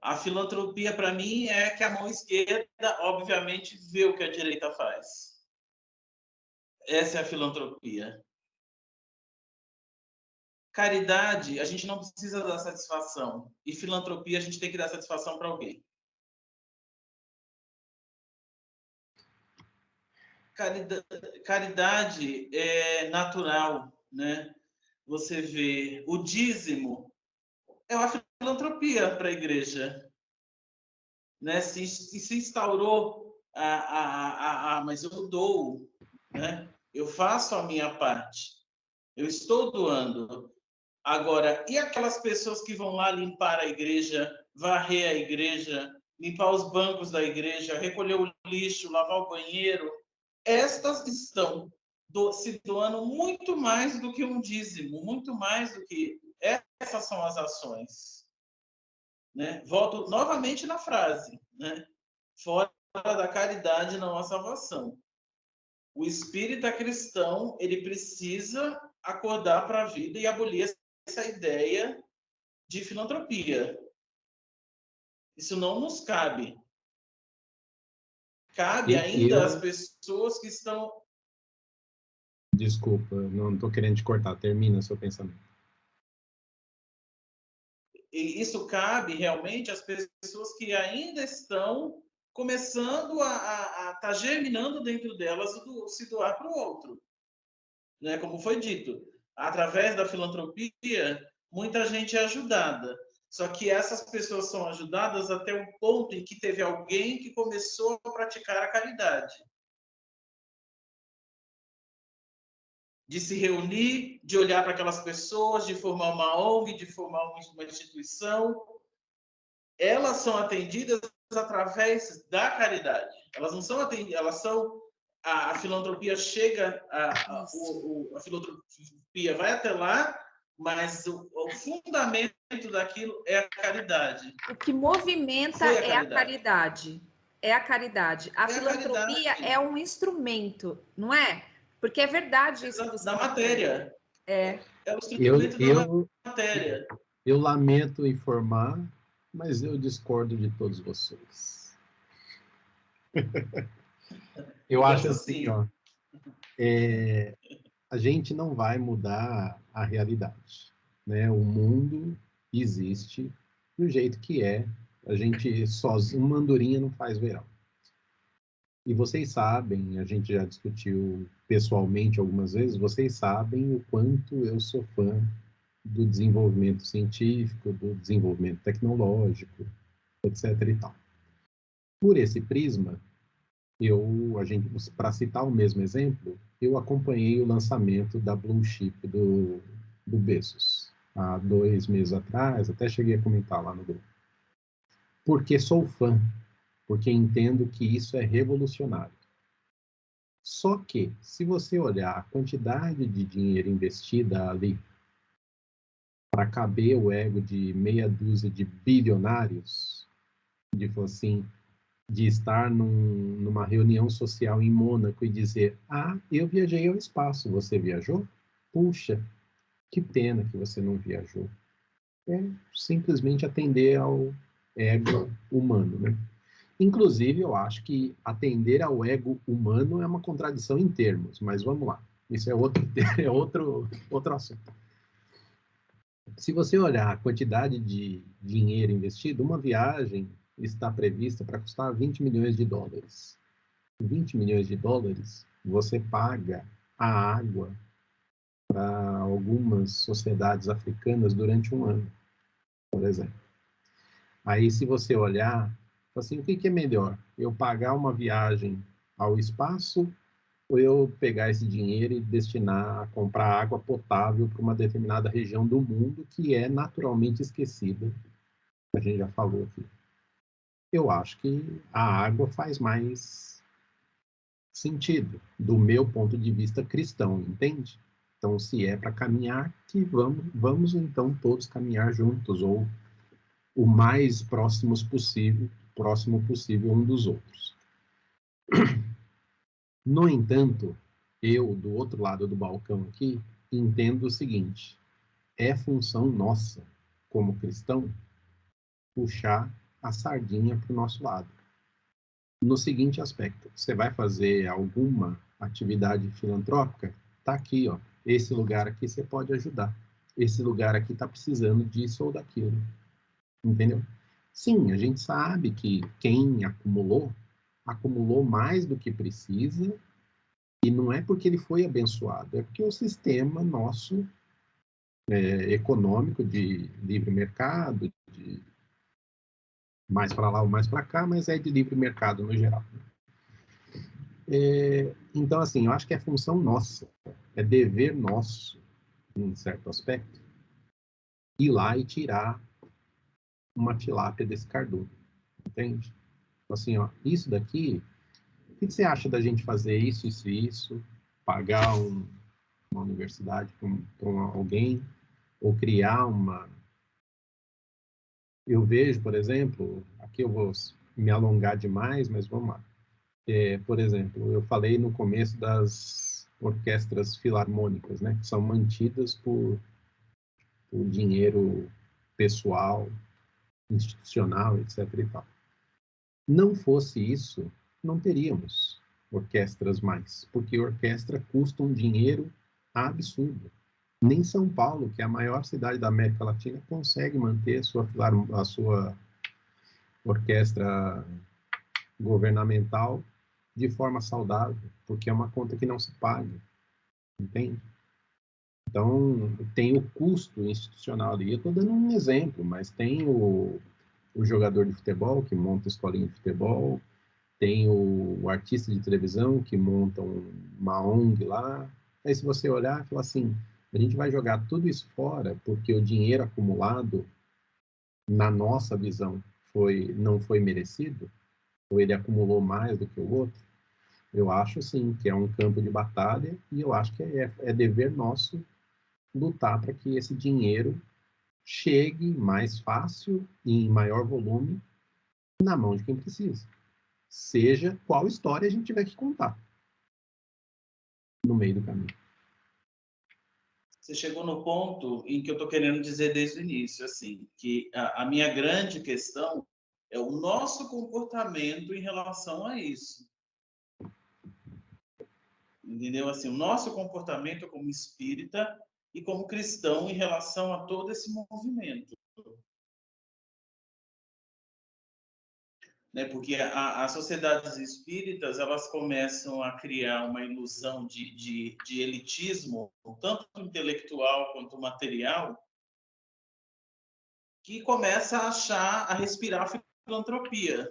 A filantropia, para mim, é que a mão esquerda, obviamente, vê o que a direita faz. Essa é a filantropia. Caridade, a gente não precisa dar satisfação. E filantropia, a gente tem que dar satisfação para alguém. Caridade é natural, né? Você vê o dízimo, é uma filantropia para a igreja, né? Se instaurou mas eu dou, né? Eu faço a minha parte, eu estou doando. Agora, e aquelas pessoas que vão lá limpar a igreja, varrer a igreja, limpar os bancos da igreja, recolher o lixo, lavar o banheiro? Estas estão se doando muito mais do que um dízimo, muito mais do que essas são as ações. Né? Volto novamente na frase, né? Fora da caridade não há salvação. O espírita cristão, ele precisa acordar para a vida e abolir essa ideia de filantropia. Isso não nos cabe. Cabe ainda às pessoas que estão... Desculpa, não estou querendo te cortar. Termina seu pensamento. E isso cabe realmente às pessoas que ainda estão começando a estar germinando dentro delas se doar para o outro. Né? Como foi dito, através da filantropia, muita gente é ajudada. Só que essas pessoas são ajudadas até o ponto em que teve alguém que começou a praticar a caridade. De se reunir, de olhar para aquelas pessoas, de formar uma ONG, de formar uma instituição. Elas são atendidas através da caridade. Elas não são atendidas, elas são... A filantropia chega, a filantropia vai até lá, mas o fundamento daquilo é a caridade. O que movimenta é a caridade. É a caridade. A filantropia é um instrumento, não é? Porque é verdade isso. Da matéria. É o instrumento da matéria. Eu lamento informar, mas eu discordo de todos vocês. Eu acho assim, ó, a gente não vai mudar a realidade, né? O mundo existe do jeito que é. A gente sozinho, uma andorinha não faz verão. E vocês sabem, a gente já discutiu pessoalmente algumas vezes, vocês sabem o quanto eu sou fã do desenvolvimento científico, do desenvolvimento tecnológico, etc. e tal. Por esse prisma, para citar o mesmo exemplo, eu acompanhei o lançamento da Blue Chip do Bezos há 2 meses atrás, até cheguei a comentar lá no grupo. Porque sou fã, porque entendo que isso é revolucionário. Só que, se você olhar a quantidade de dinheiro investida ali para caber o ego de meia dúzia de bilionários, de estar numa reunião social em Mônaco e dizer: ah, eu viajei ao espaço, você viajou? Puxa, que pena que você não viajou. É simplesmente atender ao ego humano, né? Inclusive, eu acho que atender ao ego humano é uma contradição em termos, mas vamos lá. Isso é outro assunto. Se você olhar a quantidade de dinheiro investido, uma viagem está prevista para custar 20 milhões de dólares. 20 milhões de dólares, você paga a água para algumas sociedades africanas durante um ano, por exemplo. Aí, se você olhar, assim, o que é melhor? Eu pagar uma viagem ao espaço ou eu pegar esse dinheiro e destinar a comprar água potável para uma determinada região do mundo que é naturalmente esquecida? A gente já falou aqui. Eu acho que a água faz mais sentido, do meu ponto de vista cristão, entende? Então, se é para caminhar, que vamos então todos caminhar juntos, ou o mais próximo possível um dos outros. No entanto, eu, do outro lado do balcão aqui, entendo o seguinte: é função nossa, como cristão, puxar a sardinha para o nosso lado. No seguinte aspecto, você vai fazer alguma atividade filantrópica? Tá aqui, ó. Esse lugar aqui você pode ajudar. Esse lugar aqui está precisando disso ou daquilo. Entendeu? Sim, a gente sabe que quem acumulou mais do que precisa, e não é porque ele foi abençoado, é porque o sistema nosso econômico de livre mercado, de mais para lá ou mais para cá, mas é de livre mercado no geral. Então, assim, eu acho que é função nossa, é dever nosso, em certo aspecto, ir lá e tirar uma tilápia desse cardume, entende? Assim, ó, isso daqui, o que você acha da gente fazer isso, isso e isso, pagar uma universidade para alguém, ou criar uma... Eu vejo, por exemplo, aqui eu vou me alongar demais, mas vamos lá. Por exemplo, eu falei no começo das orquestras filarmônicas, né, que são mantidas por dinheiro pessoal, institucional, etc. e tal. Não fosse isso, não teríamos orquestras mais, porque orquestra custa um dinheiro absurdo. Nem São Paulo, que é a maior cidade da América Latina, consegue manter a sua orquestra governamental de forma saudável, porque é uma conta que não se paga, entende? Então, tem o custo institucional ali. Eu estou dando um exemplo, mas tem o jogador de futebol que monta escolinha de futebol, tem o artista de televisão que monta uma ONG lá. Aí, se você olhar e falar assim, a gente vai jogar tudo isso fora porque o dinheiro acumulado, na nossa visão, não foi merecido, ou ele acumulou mais do que o outro, eu acho sim que é um campo de batalha e eu acho que é dever nosso lutar para que esse dinheiro chegue mais fácil e em maior volume na mão de quem precisa. Seja qual história a gente tiver que contar no meio do caminho. Você chegou no ponto em que eu estou querendo dizer desde o início, assim, que a minha grande questão é o nosso comportamento em relação a isso. Entendeu? Assim, o nosso comportamento como espírita e como cristão em relação a todo esse movimento. Né? Porque as sociedades espíritas, elas começam a criar uma ilusão de elitismo, tanto intelectual quanto material, que começa a achar, a respirar a filantropia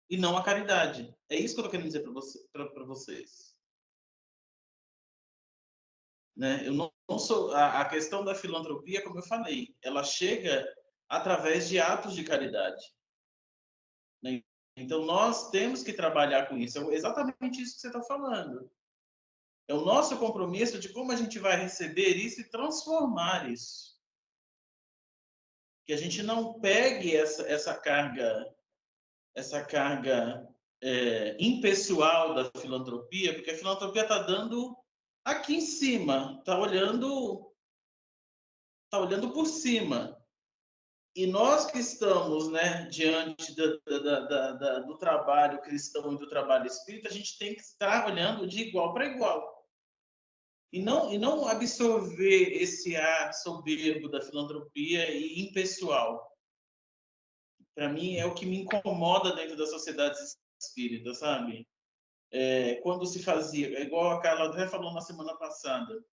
e não a caridade. É isso que eu estou querendo dizer para vocês. Né? Eu não sou a questão da filantropia, como eu falei, ela chega através de atos de caridade. Né? Então nós temos que trabalhar com isso. É exatamente isso que você está falando. É o nosso compromisso de como a gente vai receber isso e transformar isso. Que a gente não pegue essa carga impessoal da filantropia, porque a filantropia está dando aqui em cima, está olhando por cima. E nós que estamos, né, diante do trabalho cristão e do trabalho espírita, a gente tem que estar olhando de igual para igual. E não absorver esse ar soberbo da filantropia e impessoal. Para mim, é o que me incomoda dentro da sociedade espírita, sabe? Quando se fazia, igual a Carla até falou na semana passada,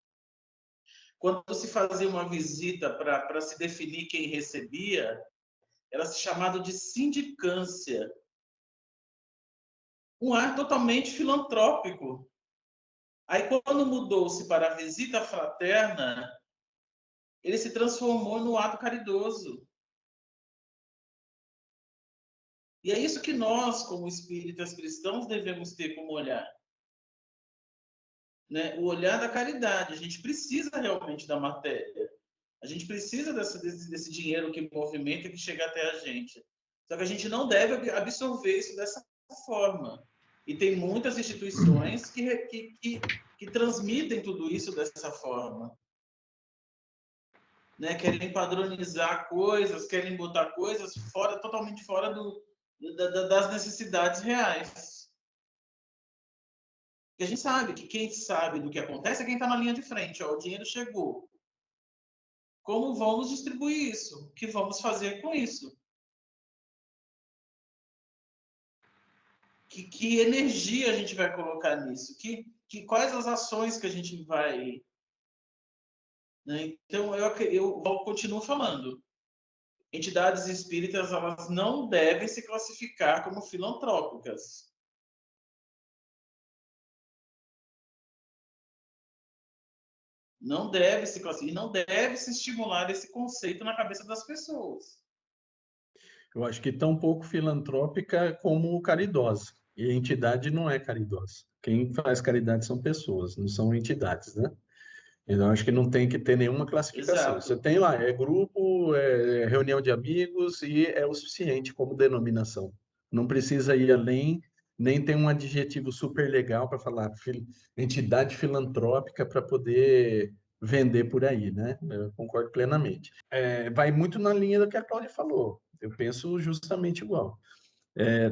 quando se fazia uma visita para se definir quem recebia, era chamado de sindicância. Um ar totalmente filantrópico. Aí, quando mudou-se para a visita fraterna, ele se transformou no ato caridoso. E é isso que nós, como espíritas cristãos, devemos ter como olhar. Né? O olhar da caridade. A gente precisa realmente da matéria. A gente precisa desse dinheiro que movimenta e que chega até a gente. Só que a gente não deve absorver isso dessa forma. E tem muitas instituições que transmitem tudo isso dessa forma. né? Querem padronizar coisas, querem botar coisas fora, totalmente fora das necessidades reais. Porque a gente sabe que quem sabe do que acontece é quem está na linha de frente. Ó, o dinheiro chegou. Como vamos distribuir isso? O que vamos fazer com isso? Que energia a gente vai colocar nisso? Quais as ações que a gente vai... Né? Então, eu continuo falando. Entidades espíritas, elas não devem se classificar como filantrópicas. Não deve se classificar, não deve se estimular esse conceito na cabeça das pessoas. Eu acho que tão pouco filantrópica como caridosa. E a entidade não é caridosa. Quem faz caridade são pessoas, não são entidades, né? Então, acho que não tem que ter nenhuma classificação. Exato. Você tem lá, é grupo, é reunião de amigos e é o suficiente como denominação. Não precisa ir além, nem tem um adjetivo super legal para falar entidade filantrópica para poder vender por aí, né? Eu concordo plenamente. Vai muito na linha do que a Cláudia falou. Eu penso justamente igual.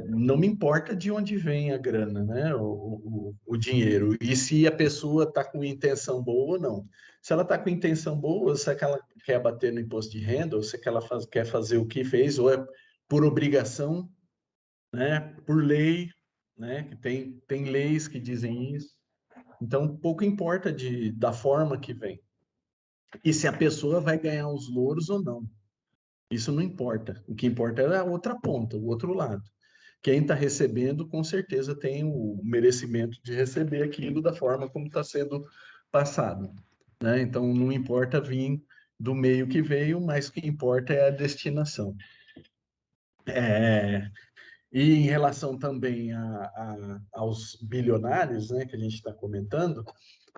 Não me importa de onde vem a grana, né? O dinheiro. E se a pessoa está com intenção boa ou não. Se ela está com intenção boa, se ela quer bater no imposto de renda, ou se ela quer fazer o que fez, ou é por obrigação, né? Por lei, né? Que tem leis que dizem isso. Então, pouco importa da forma que vem. E se a pessoa vai ganhar os louros ou não. Isso não importa. O que importa é a outra ponta, o outro lado. Quem está recebendo, com certeza, tem o merecimento de receber aquilo da forma como está sendo passado, né? Então, não importa vir do meio que veio, mas o que importa é a destinação. E em relação também aos bilionários, né, que a gente está comentando,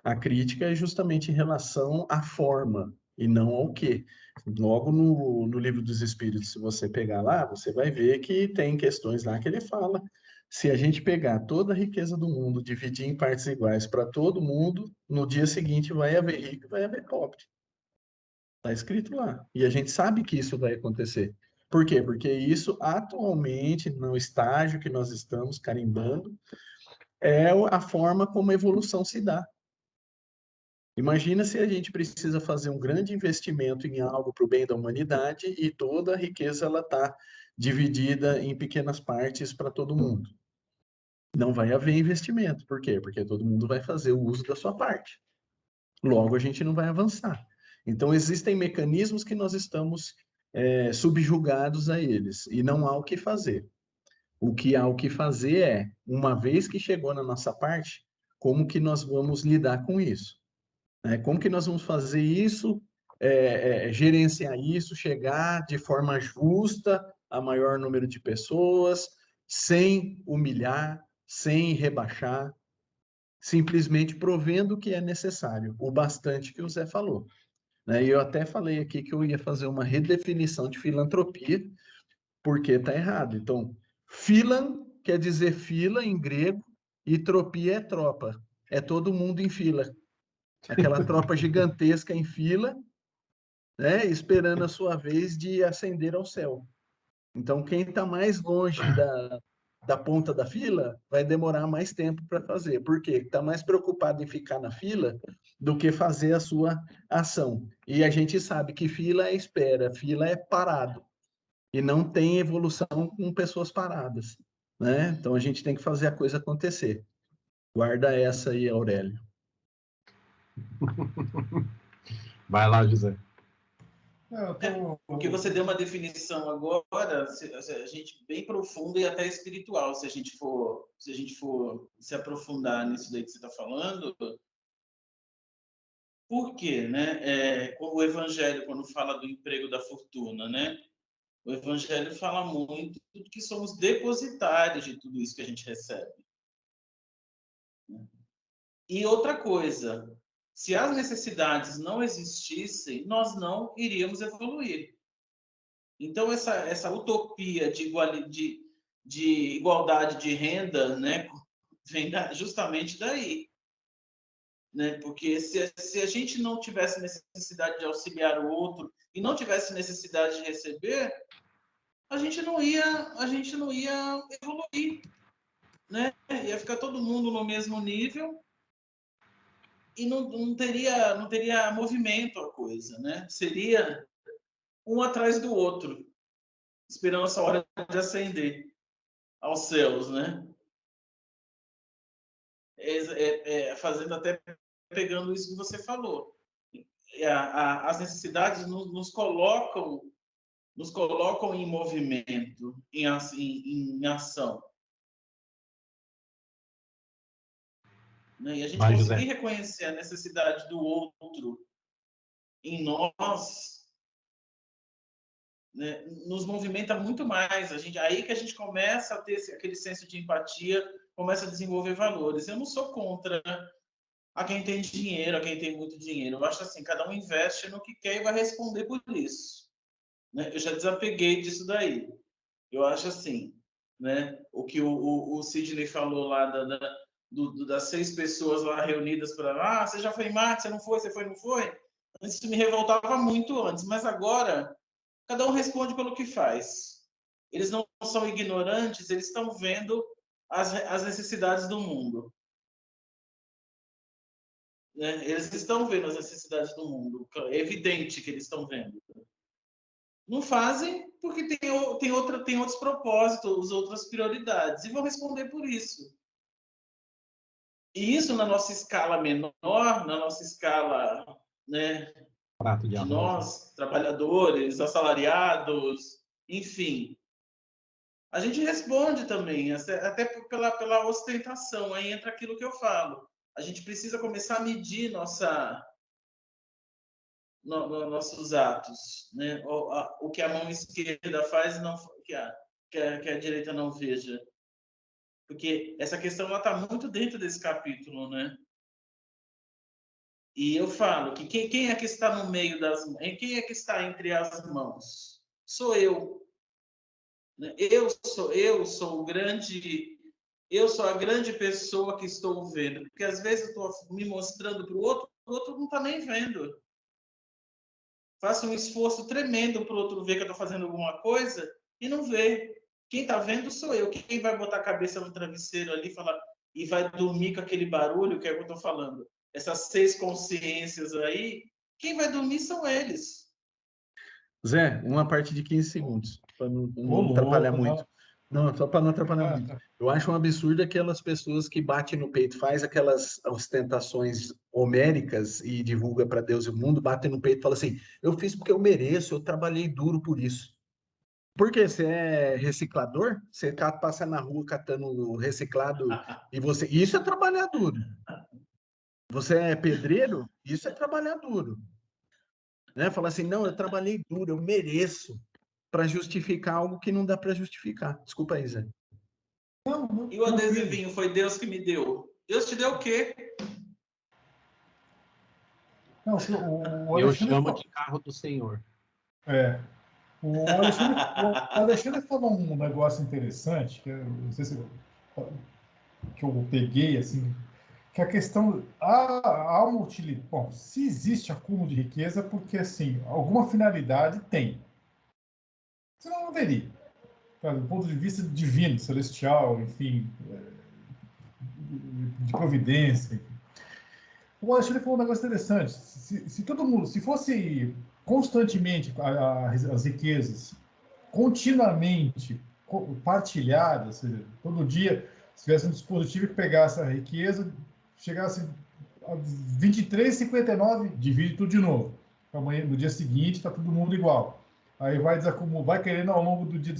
a crítica é justamente em relação à forma e não ao quê. Logo no Livro dos Espíritos, se você pegar lá, você vai ver que tem questões lá que ele fala. Se a gente pegar toda a riqueza do mundo, dividir em partes iguais para todo mundo, no dia seguinte vai haver rico e vai haver pobre. Está escrito lá. E a gente sabe que isso vai acontecer. Por quê? Porque isso, atualmente, no estágio que nós estamos carimbando, é a forma como a evolução se dá. Imagina se a gente precisa fazer um grande investimento em algo para o bem da humanidade e toda a riqueza ela está dividida em pequenas partes para todo mundo. Não vai haver investimento. Por quê? Porque todo mundo vai fazer o uso da sua parte. Logo, a gente não vai avançar. Então, existem mecanismos que nós estamos subjugados a eles e não há o que fazer. O que há o que fazer é, uma vez que chegou na nossa parte, como que nós vamos lidar com isso? Como que nós vamos fazer isso, gerenciar isso, chegar de forma justa a maior número de pessoas, sem humilhar, sem rebaixar, simplesmente provendo o que é necessário, o bastante que o Zé falou. E eu até falei aqui que eu ia fazer uma redefinição de filantropia, porque está errado. Então, filan quer dizer fila em grego, e tropia é tropa. É todo mundo em fila. Aquela tropa gigantesca em fila, né, esperando a sua vez de ascender ao céu. Então, quem está mais longe da ponta da fila vai demorar mais tempo para fazer. Por quê? Está mais preocupado em ficar na fila do que fazer a sua ação. E a gente sabe que fila é espera, fila é parado. E não tem evolução com pessoas paradas, né? Então, a gente tem que fazer a coisa acontecer. Guarda essa aí, Aurélio. Vai lá, José. Porque você deu uma definição agora, a gente bem profunda e até espiritual, se a gente for se aprofundar nisso daí que você está falando. Por quê, né? O Evangelho, quando fala do emprego da fortuna, né? O Evangelho fala muito que somos depositários de tudo isso que a gente recebe. E outra coisa, se as necessidades não existissem, nós não iríamos evoluir. Então, essa utopia de igualdade de renda, né, vem justamente daí. né? Porque se a gente não tivesse necessidade de auxiliar o outro e não tivesse necessidade de receber, a gente não ia evoluir, né? Ia ficar todo mundo no mesmo nível e não teria movimento a coisa, né? Seria um atrás do outro, esperando essa hora de ascender aos céus, né? Fazendo até pegando isso que você falou. As necessidades nos colocam em movimento, em ação. Né? E a gente conseguir reconhecer a necessidade do outro em nós, né, nos movimenta muito mais. Aí que a gente começa a ter aquele senso de empatia, começa a desenvolver valores. Eu não sou contra a quem tem dinheiro, a quem tem muito dinheiro. Eu acho assim, cada um investe no que quer e vai responder por isso. Né? Eu já desapeguei disso daí. Eu acho assim, né? O que o Sidney falou lá das 6 pessoas lá reunidas para você já foi em Marte, você não foi, você foi, não foi? Isso me revoltava muito antes, mas agora cada um responde pelo que faz. Eles não são ignorantes, eles estão vendo as necessidades do mundo. Né? Eles estão vendo as necessidades do mundo. É evidente que eles estão vendo. Não fazem porque tem outros propósitos, outras prioridades, e vão responder por isso. E isso na nossa escala menor, na nossa escala, né, de nós, trabalhadores, assalariados, enfim. A gente responde também, até pela ostentação, aí entra aquilo que eu falo. A gente precisa começar a medir nossos atos, né? O que a mão esquerda faz não que a direita não veja, porque essa questão está muito dentro desse capítulo, né? E eu falo que quem é que está no meio quem é que está entre as mãos? Sou eu. Eu sou o grande, eu sou a grande pessoa que estou vendo, porque às vezes eu estou me mostrando para o outro não está nem vendo. Faço um esforço tremendo para o outro ver que eu estou fazendo alguma coisa e não vê. Quem está vendo sou eu. Quem vai botar a cabeça no travesseiro ali e vai dormir com aquele barulho que é o que eu estou falando. Essas 6 consciências aí, quem vai dormir são eles. Zé, uma parte de 15 segundos, para não atrapalhar muito. Não, só para não atrapalhar muito. Eu acho um absurdo aquelas pessoas que batem no peito, faz aquelas ostentações homéricas e divulga para Deus e o mundo, batem no peito e fala assim: eu fiz porque eu mereço, eu trabalhei duro por isso. Por quê? Você é reciclador? Você passa na rua catando reciclado e você. Isso é trabalhar duro. Você é pedreiro? Isso é trabalhar duro. Né? Falar assim, não, eu trabalhei duro, eu mereço, para justificar algo que não dá para justificar. Desculpa aí, Zé. Não, e o adesivinho foi Deus que me deu. Deus te deu o quê? Não, eu chamo de carro do Senhor. O Alexandre falou um negócio interessante, que eu não sei se que eu peguei, assim, que a questão, há uma utilidade. Bom, se existe acúmulo de riqueza, porque, assim, alguma finalidade tem. Senão não teria. Do ponto de vista divino, celestial, enfim, de providência. O Alexandre falou um negócio interessante. Se todo mundo, se fosse constantemente as riquezas, continuamente partilhadas, ou seja, todo dia, se tivesse um dispositivo que pegasse a riqueza, chegasse a 23,59, divide tudo de novo. Amanhã, no dia seguinte, está todo mundo igual. Aí vai querendo ao longo do dia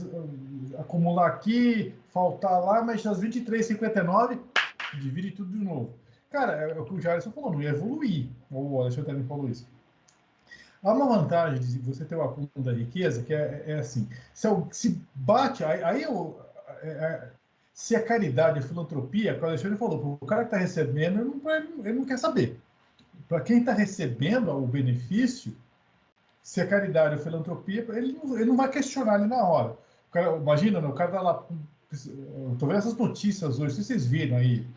acumular aqui, faltar lá, mas às 23,59, divide tudo de novo. Cara, é o que o Jairson falou, não ia evoluir. O Alexandre também falou isso. Há uma vantagem de você ter o acúmulo da riqueza, que é assim, se bate, se a caridade, a filantropia, como o Alexandre falou, o cara que está recebendo, ele não quer saber. Para quem está recebendo o benefício, se a caridade ou filantropia, ele não vai questionar ali na hora. Imagina, o cara está lá, estou vendo essas notícias hoje, se vocês viram aí,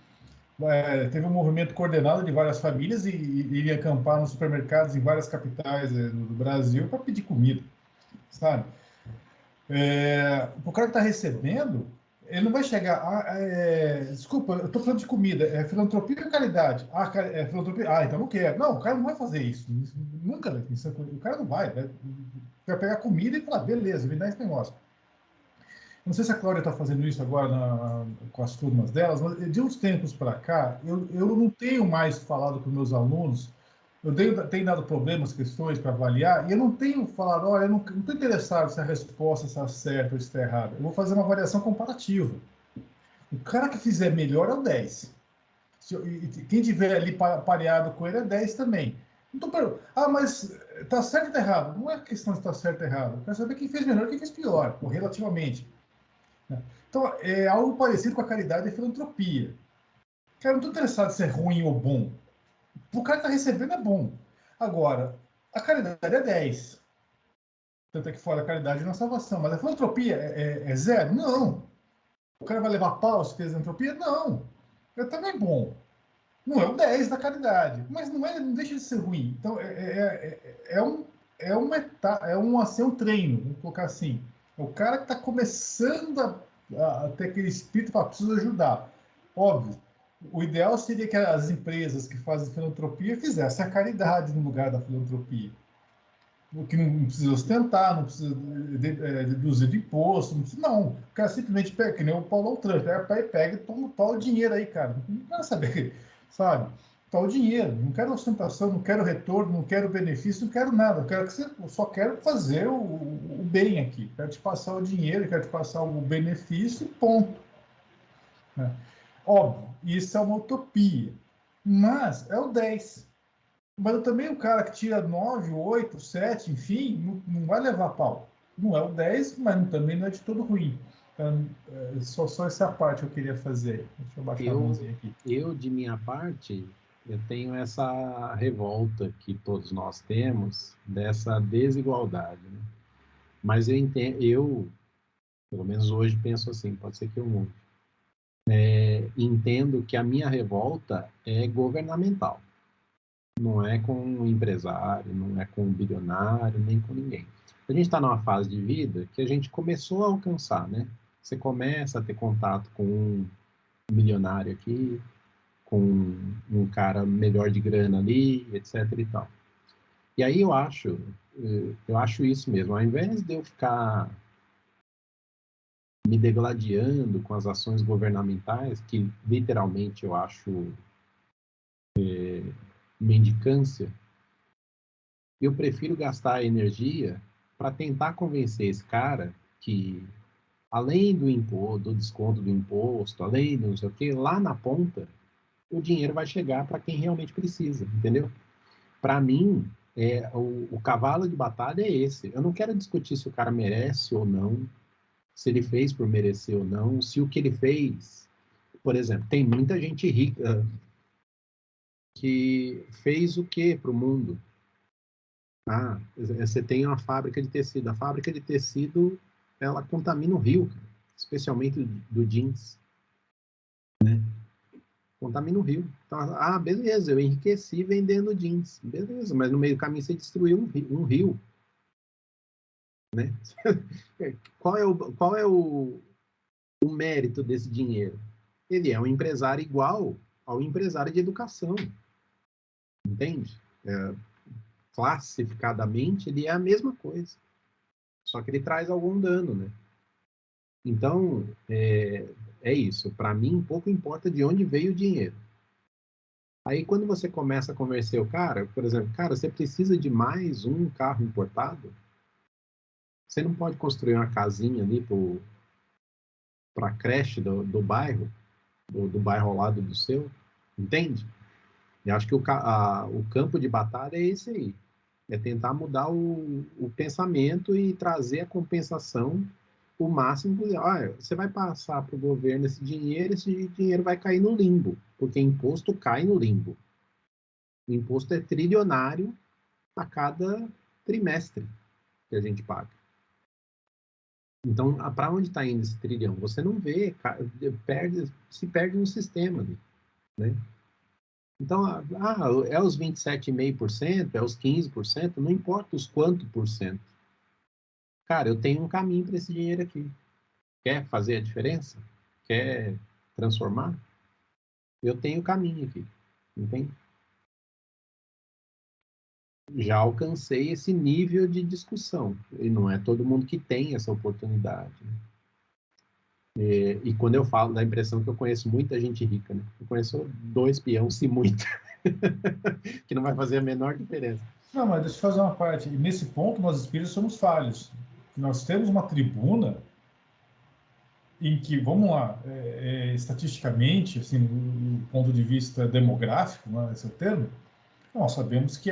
teve um movimento coordenado de várias famílias e iria acampar nos supermercados em várias capitais do Brasil para pedir comida, sabe? O cara que está recebendo, ele não vai chegar. Desculpa, eu estou falando de comida. É filantropia ou caridade? Filantropia. Então não quero. Não, o cara não vai fazer isso. Nunca. O cara não vai pegar comida e falar, beleza, me dá esse negócio. Não sei se a Cláudia está fazendo isso agora com as turmas delas, mas de uns tempos para cá, eu não tenho mais falado com meus alunos. Eu tenho dado problemas, questões para avaliar, e eu não tenho falado, olha, eu não estou interessado se a resposta está certa ou está errada. Eu vou fazer uma avaliação comparativa. O cara que fizer melhor é o 10. Quem tiver ali pareado com ele é 10 também. Não tô perguntando, mas está certo ou está errado? Não é questão de estar certo ou errado. Eu quero saber quem fez melhor e quem fez pior, ou relativamente. Então, é algo parecido com a caridade e a filantropia. Cara, eu não estou interessado se é ruim ou bom. O cara que está recebendo é bom. Agora, a caridade é 10. Tanto é que fora a caridade não é salvação. Mas a filantropia é 0? Não. O cara vai levar pau se fez filantropia? Não. É também bom. Não é o 10 da caridade. Mas não deixa de ser ruim. Então, um treino, vamos colocar assim. O cara que está começando a ter aquele espírito para preciso ajudar. Óbvio, o ideal seria que as empresas que fazem filantropia fizessem a caridade no lugar da filantropia. Que não precisa ostentar, não precisa deduzir de imposto, não precisa, não. O cara simplesmente pega, que nem o Paulo Trump, pega e toma o dinheiro aí, cara. Não quero saber, sabe? Tá o dinheiro, não quero ostentação, não quero retorno, não quero benefício, não quero nada. Eu só quero fazer o bem aqui. Quero te passar o dinheiro, quero te passar o benefício, ponto. Né? Óbvio, isso é uma utopia. Mas é o 10. Mas também o cara que tira 9, 8, 7, enfim, não vai levar pau. Não é o 10, mas também não é de todo ruim. Então, só essa parte eu queria fazer. Deixa eu baixar a mãozinha aqui. Eu, de minha parte, eu tenho essa revolta que todos nós temos dessa desigualdade. Né? Mas eu, pelo menos hoje, penso assim, pode ser que eu mude. Entendo que a minha revolta é governamental. Não é com um empresário, não é com um bilionário, nem com ninguém. A gente está numa fase de vida que a gente começou a alcançar, né? Você começa a ter contato com um milionário aqui, com um cara melhor de grana ali, etc e tal. E aí eu acho isso mesmo. Ao invés de eu ficar me degladiando com as ações governamentais, que literalmente eu acho mendicância, eu prefiro gastar a energia para tentar convencer esse cara que, além do desconto do imposto, além do não sei o quê, lá na ponta, o dinheiro vai chegar para quem realmente precisa, entendeu? Para mim, o cavalo de batalha é esse. Eu não quero discutir se o cara merece ou não, se ele fez por merecer ou não, se o que ele fez... Por exemplo, tem muita gente rica que fez o quê para o mundo? Você tem uma fábrica de tecido. A fábrica de tecido, ela contamina o rio, especialmente do jeans, né? Contamina o rio. Então, beleza, eu enriqueci vendendo jeans. Beleza, mas no meio do caminho você destruiu um rio, né? Qual é o mérito desse dinheiro? Ele é um empresário igual ao empresário de educação, entende? Classificadamente, ele é a mesma coisa, só que ele traz algum dano, né? Então, é isso. Para mim, pouco importa de onde veio o dinheiro. Aí, quando você começa a convencer o cara, por exemplo, cara, você precisa de mais um carro importado? Você não pode construir uma casinha ali para a creche do bairro, do bairro ao lado do seu? Entende? Eu acho que o campo de batalha é esse aí. É tentar mudar o pensamento e trazer a compensação o máximo. Você vai passar para o governo esse dinheiro vai cair no limbo, porque imposto cai no limbo. O imposto é trilionário a cada trimestre que a gente paga. Então, para onde está indo esse trilhão? Você não vê, se perde no sistema. né? Então, é os 27,5%, é os 15%, não importa os quanto por cento. Cara, eu tenho um caminho para esse dinheiro aqui. Quer fazer a diferença? Quer transformar? Eu tenho caminho aqui, entende? Já alcancei esse nível de discussão, e não é todo mundo que tem essa oportunidade, né? E quando eu falo, dá a impressão que eu conheço muita gente rica, né? Eu conheço 2 peões, se muito, que não vai fazer a menor diferença. Não, mas deixa eu fazer uma parte. Nesse ponto, nós espíritos somos falhos. Nós temos uma tribuna em que, vamos lá, estatisticamente, assim, do ponto de vista demográfico, né, esse é o termo, nós sabemos que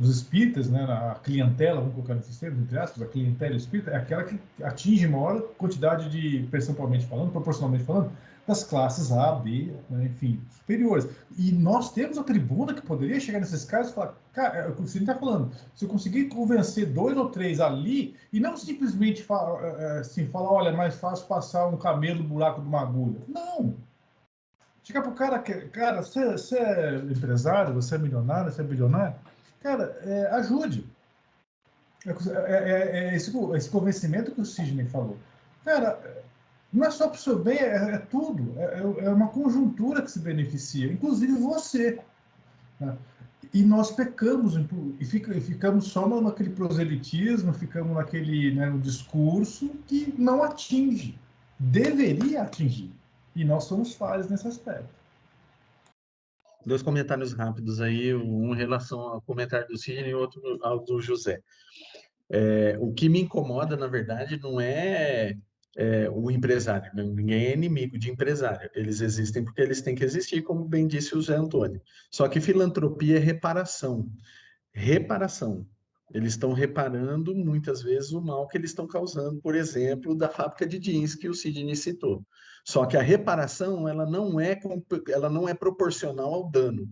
os espíritas, né, a clientela, vamos colocar nesses termos, entre aspas, a clientela espírita é aquela que atinge maior quantidade de, percentualmente falando, proporcionalmente falando, das classes A, B, né, enfim, superiores. E nós temos a tribuna que poderia chegar nesses casos e falar, cara, é o que você está falando, se eu conseguir convencer 2 ou 3 ali, e não simplesmente assim, falar, olha, é mais fácil passar um camelo no buraco de uma agulha. Não! Chega pro cara, cara, você é empresário, você é milionário, você é bilionário, cara, ajude. Esse convencimento que o Sidney falou. Cara, não é só para o seu bem, é tudo. É uma conjuntura que se beneficia, inclusive você. Né? E nós pecamos e ficamos só naquele proselitismo, ficamos naquele, né, no discurso que não atinge. Deveria atingir. E nós somos falhos nesse aspecto. 2 comentários rápidos aí, um em relação ao comentário do Sidney e outro ao do José. O que me incomoda, na verdade, não é o empresário. Ninguém é inimigo de empresário. Eles existem porque eles têm que existir, como bem disse o Zé Antônio. Só que filantropia é reparação. Reparação. Eles estão reparando, muitas vezes, o mal que eles estão causando, por exemplo, da fábrica de jeans que o Sidney citou. Só que a reparação, ela não é proporcional ao dano.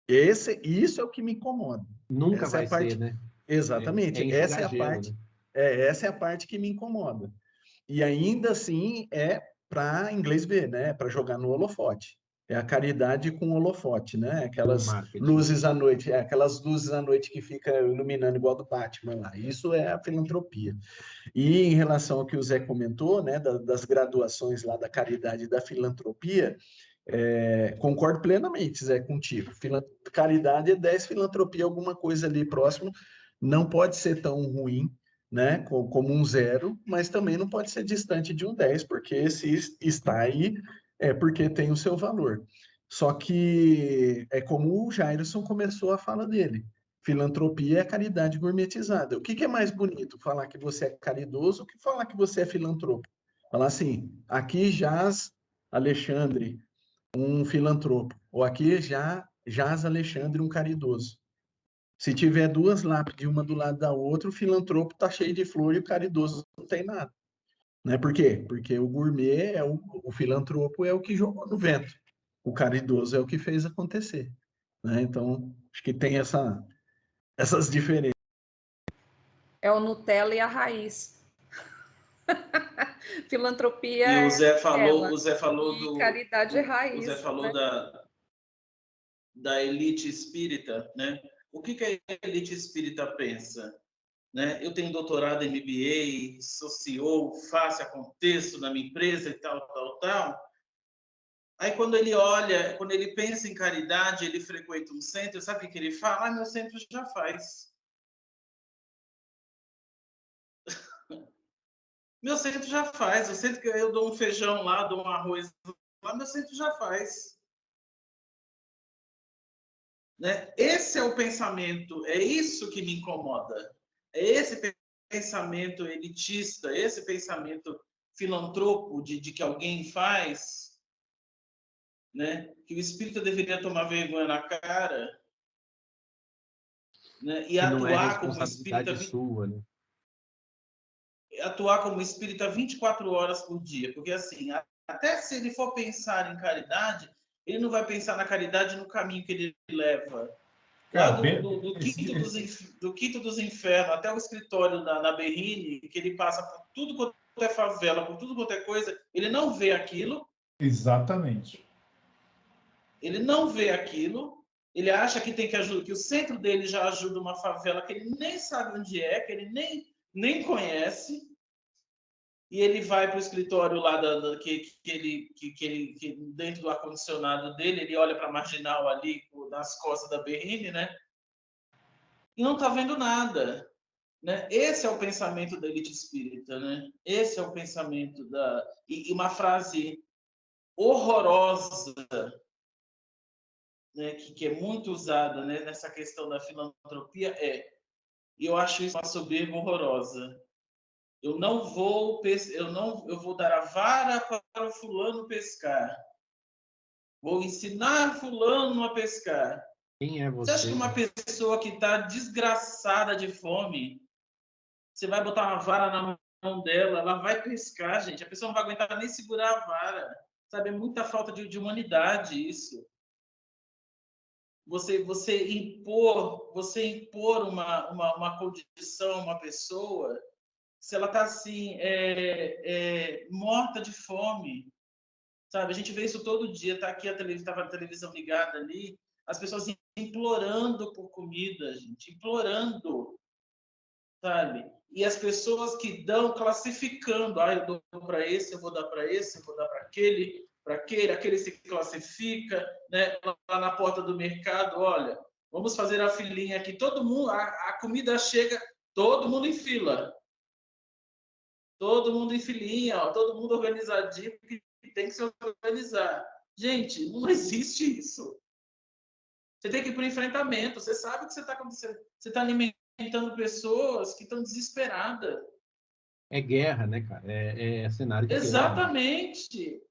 Isso é o que me incomoda. Nunca Essa é vai a parte... ser, né? Exatamente. Enxugar gelo, né? Essa é a parte que me incomoda. E ainda assim é para inglês ver, né? Para jogar no holofote. É a caridade com holofote, né? O Aquelas marketing. luzes à noite, aquelas luzes à noite que fica iluminando igual do Batman lá. Isso é a filantropia. E em relação ao que o Zé comentou, né? Das graduações lá da caridade e da filantropia, concordo plenamente, Zé, contigo. Caridade é 10, filantropia alguma coisa ali próximo. Não pode ser tão ruim, né, como um 0, mas também não pode ser distante de um 10, porque se está aí, é porque tem o seu valor. Só que é como o Jairson começou a fala dele. Filantropia é caridade gourmetizada. O que é mais bonito? Falar que você é caridoso ou que falar que você é filantropo? Falar assim, aqui jaz Alexandre, um filantropo, ou aqui já jaz Alexandre, um caridoso. Se tiver 2 lápides, uma do lado da outra, o filantropo está cheio de flor e o caridoso não tem nada. Né? Por quê? Porque o gourmet, o filantropo é o que jogou no vento. O caridoso é o que fez acontecer. Né? Então, acho que tem essas diferenças. É o Nutella e a raiz. Filantropia E o Zé falou do caridade é raiz. O Zé falou, né, da elite espírita, né? O que a elite espírita pensa? Né? Eu tenho doutorado em MBA, sou CEO, faço, aconteço na minha empresa e tal, tal, tal. Aí quando ele pensa em caridade, ele frequenta um centro, sabe o que ele fala? Ah, meu centro já faz. Meu centro já faz. O centro que eu dou um feijão lá, dou um arroz lá, meu centro já faz. Né? Esse é o pensamento, é isso que me incomoda. É esse pensamento elitista, esse pensamento filantropo de que alguém faz, né? Que o espírita deveria tomar vergonha na cara, né? E que não é atuar como responsabilidade espírita, sua, né? atuar como espírita 24 horas por dia, porque assim, até se ele for pensar em caridade, ele não vai pensar na caridade no caminho que ele leva. Lá do quinto dos infernos até o escritório na Berrine, que ele passa por tudo quanto é favela, por tudo quanto é coisa, ele não vê aquilo. Exatamente. Ele não vê aquilo, ele acha que tem que ajudar, que o centro dele já ajuda uma favela que ele nem sabe onde é, que ele nem conhece, e ele vai para o escritório lá que dentro do ar-condicionado dele, ele olha para a marginal ali, nas costas da Berrine, né? E não está vendo nada. Né? Esse é o pensamento da elite espírita, né? Esse é o pensamento da... E uma frase horrorosa, né, que é muito usada, né, nessa questão da filantropia e eu acho isso uma soberba horrorosa. Eu vou dar a vara para o fulano pescar. Vou ensinar fulano a pescar. Quem é Você acha que você? uma pessoa que está desgraçada de fome, você vai botar uma vara na mão dela, ela vai pescar, gente. A pessoa não vai aguentar nem segurar a vara. Sabe, é muita falta de humanidade isso. Você impor uma condição a uma pessoa, se ela está assim, morta de fome, sabe? A gente vê isso todo dia, tá aqui estava a televisão ligada ali, as pessoas implorando por comida, gente, implorando, sabe? E as pessoas que dão, classificando, eu dou para esse, eu vou dar para esse, eu vou dar para aquele se classifica, né? Lá na porta do mercado, olha, vamos fazer a filinha aqui, todo mundo, a comida chega, todo mundo em fila, todo mundo em filinha, ó, todo mundo organizadinho, que tem que se organizar. Gente, não existe isso. Você tem que ir para o enfrentamento, você sabe o que você está acontecendo, você está alimentando pessoas que estão desesperadas. É guerra, né, cara? É cenário de guerra. Exatamente.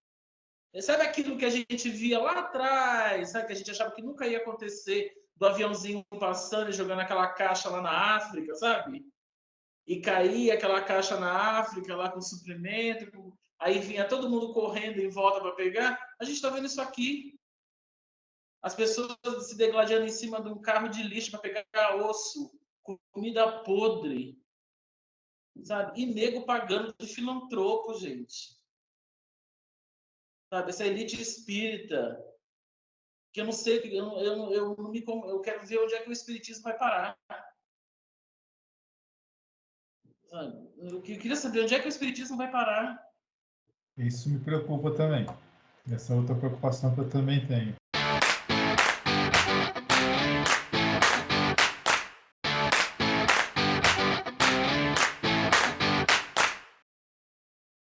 Sabe aquilo que a gente via lá atrás, sabe que a gente achava que nunca ia acontecer, do aviãozinho passando e jogando aquela caixa lá na África, sabe? E caía aquela caixa na África lá com suprimento, aí vinha todo mundo correndo em volta para pegar. A gente está vendo isso aqui. As pessoas se degladiando em cima de um carro de lixo para pegar osso, comida podre, sabe? E nego pagando de filantropo, gente. Sabe? Essa elite espírita, que eu não sei, eu quero ver onde é que o espiritismo vai parar. Sabe? Eu queria saber onde é que o espiritismo vai parar. Isso me preocupa também. Essa é outra preocupação que eu também tenho.